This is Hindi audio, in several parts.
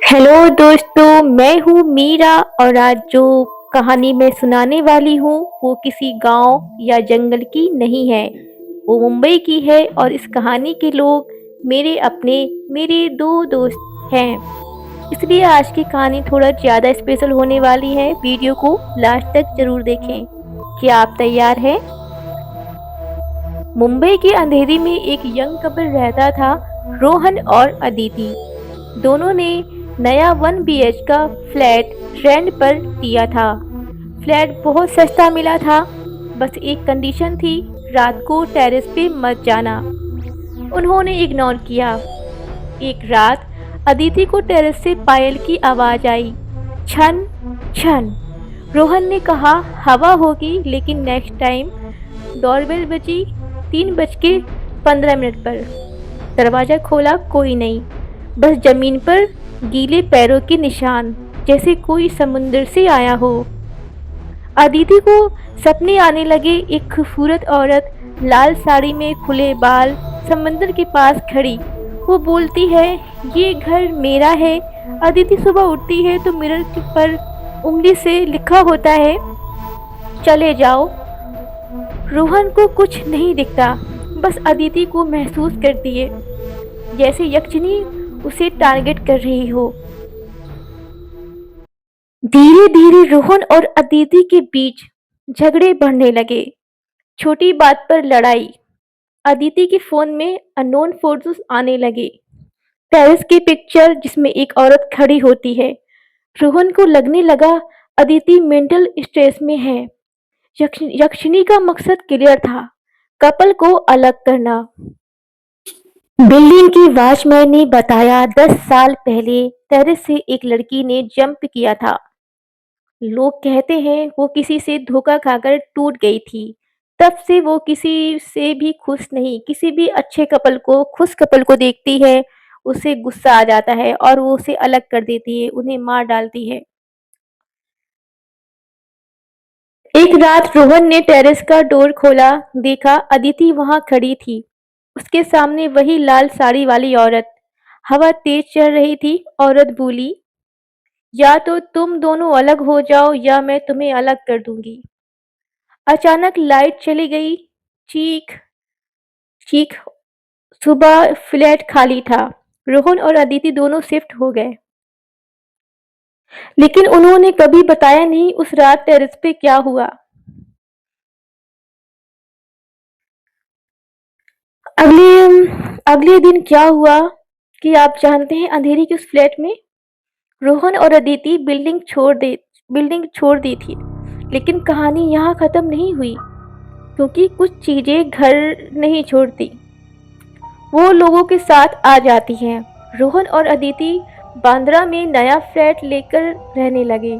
हेलो दोस्तों, मैं हूँ मीरा और आज जो कहानी मैं सुनाने वाली हूँ वो किसी गांव या जंगल की नहीं है। वो मुंबई की है और इस कहानी के लोग मेरे दो दोस्त हैं। इसलिए आज की कहानी थोड़ा ज़्यादा स्पेशल होने वाली है। वीडियो को लास्ट तक जरूर देखें। क्या आप तैयार हैं? मुंबई के अंधेरी में एक यंग कपल रहता था, रोहन और अदिति। दोनों ने नया 1 BH का फ्लैट रेंट पर लिया था। फ्लैट बहुत सस्ता मिला था, बस एक कंडीशन थी, रात को टेरेस पे मत जाना। उन्होंने इग्नोर किया। एक रात अदिति को टेरेस से पायल की आवाज आई, छन छन। रोहन ने कहा हवा होगी, लेकिन नेक्स्ट टाइम डोरबेल बजी 3:15 पर। दरवाजा खोला, कोई नहीं, बस जमीन पर गीले पैरों के निशान, जैसे कोई समुंदर से आया हो। अदिति को सपने आने लगे, एक खूबसूरत औरत लाल साड़ी में खुले बाल समंदर के पास खड़ी। वो बोलती है ये घर मेरा है। अदिति सुबह उठती है तो मिरर पर उंगली से लिखा होता है चले जाओ। रोहन को कुछ नहीं दिखता, बस अदिति को महसूस करती है जैसे यक्षिणी उसे टारगेट कर रही हो। धीरे धीरे रोहन और अदिति के बीच झगड़े बढ़ने लगे। छोटी बात पर लड़ाई। अदिति के फोन में अननोन फोटोज आने लगे। टेरेस की पिक्चर जिसमें एक औरत खड़ी होती है। रोहन को लगने लगा अदिति मेंटल स्ट्रेस में है। यक्षिणी का मकसद क्लियर था, कपल को अलग करना। बिल्डिंग की वॉचमैन ने बताया 10 साल पहले टेरेस से एक लड़की ने जंप किया था। लोग कहते हैं वो किसी से धोखा खाकर टूट गई थी। तब से वो किसी से भी खुश नहीं, किसी भी अच्छे कपल को, खुश कपल को देखती है उसे गुस्सा आ जाता है और वो उसे अलग कर देती है, उन्हें मार डालती है। एक रात रोहन ने टेरेस का डोर खोला, देखा अदिति वहां खड़ी थी। उसके सामने वही लाल साड़ी वाली औरत। हवा तेज चल रही थी। औरत बोली, या तो तुम दोनों अलग हो जाओ या मैं तुम्हें अलग कर दूंगी। अचानक लाइट चली गई। चीख चीख। सुबह फ्लैट खाली था। रोहन और अदिति दोनों शिफ्ट हो गए, लेकिन उन्होंने कभी बताया नहीं उस रात टेरेस पे क्या हुआ। अगले अगले दिन क्या हुआ कि आप जानते हैं? अंधेरी के उस फ्लैट में रोहन और अदिति बिल्डिंग छोड़ दी थी। लेकिन कहानी यहाँ खत्म नहीं हुई, क्योंकि कुछ चीजें घर नहीं छोड़ती, वो लोगों के साथ आ जाती हैं। रोहन और अदिति बांद्रा में नया फ्लैट लेकर रहने लगे।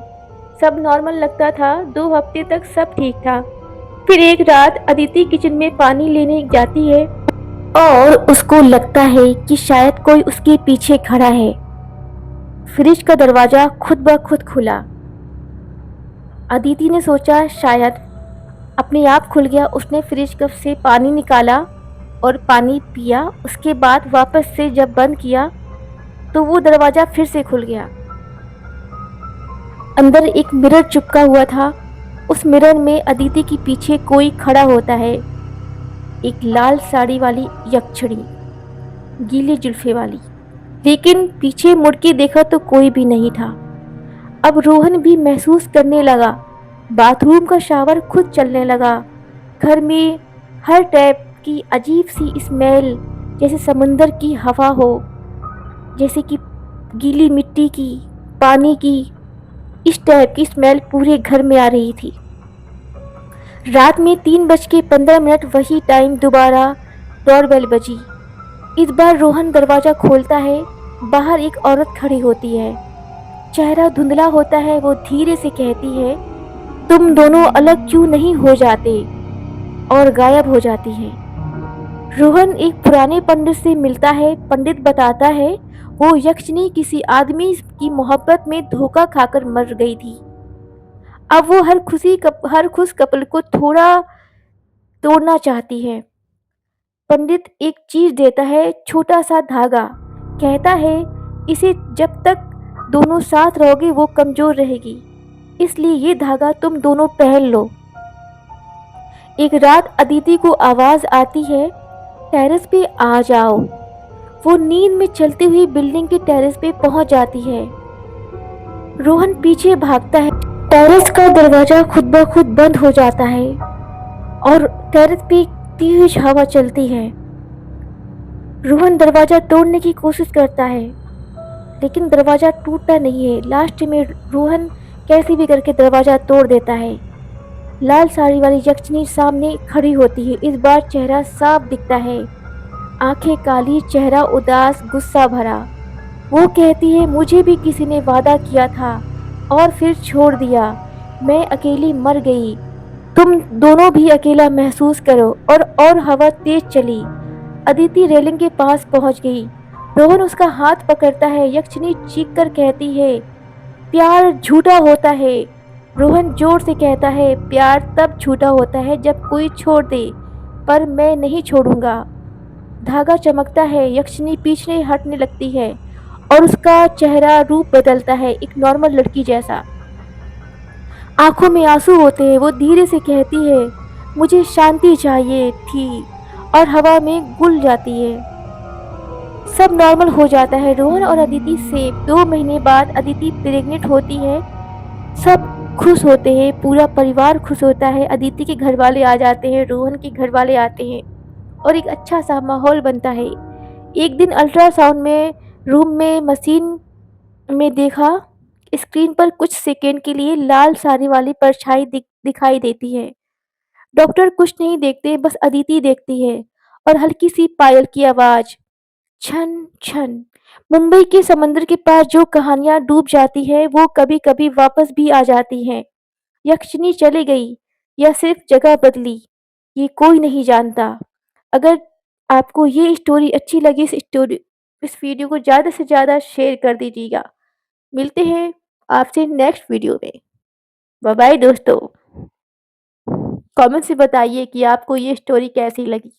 सब नॉर्मल लगता था, 2 हफ्ते तक सब ठीक था। फिर एक रात अदिति किचन में पानी लेने जाती है और उसको लगता है कि शायद कोई उसके पीछे खड़ा है। फ्रिज का दरवाजा खुद ब खुद खुला। अदिति ने सोचा शायद अपने आप खुल गया। उसने फ्रिज कप से पानी निकाला और पानी पिया। उसके बाद वापस से जब बंद किया तो वो दरवाजा फिर से खुल गया। अंदर एक मिरर चिपका हुआ था। उस मिरर में अदिति के पीछे कोई खड़ा होता है, एक लाल साड़ी वाली यक्षिणी, गीली जुल्फे वाली। लेकिन पीछे मुड़ के देखा तो कोई भी नहीं था। अब रोहन भी महसूस करने लगा। बाथरूम का शावर खुद चलने लगा। घर में हर टैप की अजीब सी स्मेल, जैसे समंदर की हवा हो, जैसे कि गीली मिट्टी की, पानी की, इस टाइप की स्मेल पूरे घर में आ रही थी। रात में 3:15 वही टाइम दोबारा डोरबेल बजी। इस बार रोहन दरवाजा खोलता है। बाहर एक औरत खड़ी होती है। चेहरा धुंधला होता है। वो धीरे से कहती है, तुम दोनों अलग क्यों नहीं हो जाते? और गायब हो जाती है। रोहन एक पुराने पंडित से मिलता है। पंडित बताता है वो यक्षिणी किसी आदमी की मोहब्बत में धोखा खाकर मर गई थी। अब वो हर खुश कपल को थोड़ा तोड़ना चाहती है। पंडित एक चीज देता है, छोटा सा धागा। कहता है इसे जब तक दोनों साथ रहोगे वो कमज़ोर रहेगी, इसलिए ये धागा तुम दोनों पहन लो। एक रात अदिति को आवाज़ आती है, टेरेस पे आ जाओ। वो नींद में चलती हुई बिल्डिंग के टेरेस पे पहुंच जाती है। रोहन पीछे भागता है। टेरेस का दरवाजा खुद ब खुद बंद हो जाता है और टेरेस पे तेज हवा चलती है। रोहन दरवाजा तोड़ने की कोशिश करता है, लेकिन दरवाजा टूटता नहीं है। लास्ट में रोहन कैसे भी करके दरवाजा तोड़ देता है। लाल साड़ी वाली यक्षिणी सामने खड़ी होती है। इस बार चेहरा साफ दिखता है, आंखें काली, चेहरा उदास, गुस्सा भरा। वो कहती है, मुझे भी किसी ने वादा किया था और फिर छोड़ दिया। मैं अकेली मर गई, तुम दोनों भी अकेला महसूस करो। और हवा तेज चली। अदिति रेलिंग के पास पहुंच गई। रोहन उसका हाथ पकड़ता है। यक्षिणी चीख कर कहती है, प्यार झूठा होता है। रोहन जोर से कहता है, प्यार तब झूठा होता है जब कोई छोड़ दे, पर मैं नहीं छोड़ूंगा। धागा चमकता है, यक्षिणी पीछे हटने लगती है और उसका चेहरा रूप बदलता है, एक नॉर्मल लड़की जैसा। आंखों में आंसू होते हैं। वो धीरे से कहती है, मुझे शांति चाहिए थी, और हवा में घुल जाती है। सब नॉर्मल हो जाता है। रोहन और अदिति सेफ। 2 महीने बाद अदिति प्रेग्नेंट होती है। सब खुश होते हैं, पूरा परिवार खुश होता है। अदिति के घर वाले आ जाते हैं, रोहन के घर वाले आते हैं और एक अच्छा सा माहौल बनता है। एक दिन अल्ट्रासाउंड में रूम में मशीन में देखा, स्क्रीन पर कुछ सेकंड के लिए लाल साड़ी वाली परछाई दिखाई देती है। डॉक्टर कुछ नहीं देखते, बस अदिति देखती है और हल्की सी पायल की आवाज, छन छन। मुंबई के समंदर के पास जो कहानियां डूब जाती है वो कभी कभी वापस भी आ जाती हैं। यक्षिणी चली गई या सिर्फ जगह बदली, ये कोई नहीं जानता। अगर आपको ये स्टोरी अच्छी लगी, इस वीडियो को ज़्यादा से ज़्यादा शेयर कर दीजिएगा। मिलते हैं आपसे नेक्स्ट वीडियो में। बाय बाय दोस्तों। कमेंट से बताइए कि आपको ये स्टोरी कैसी लगी।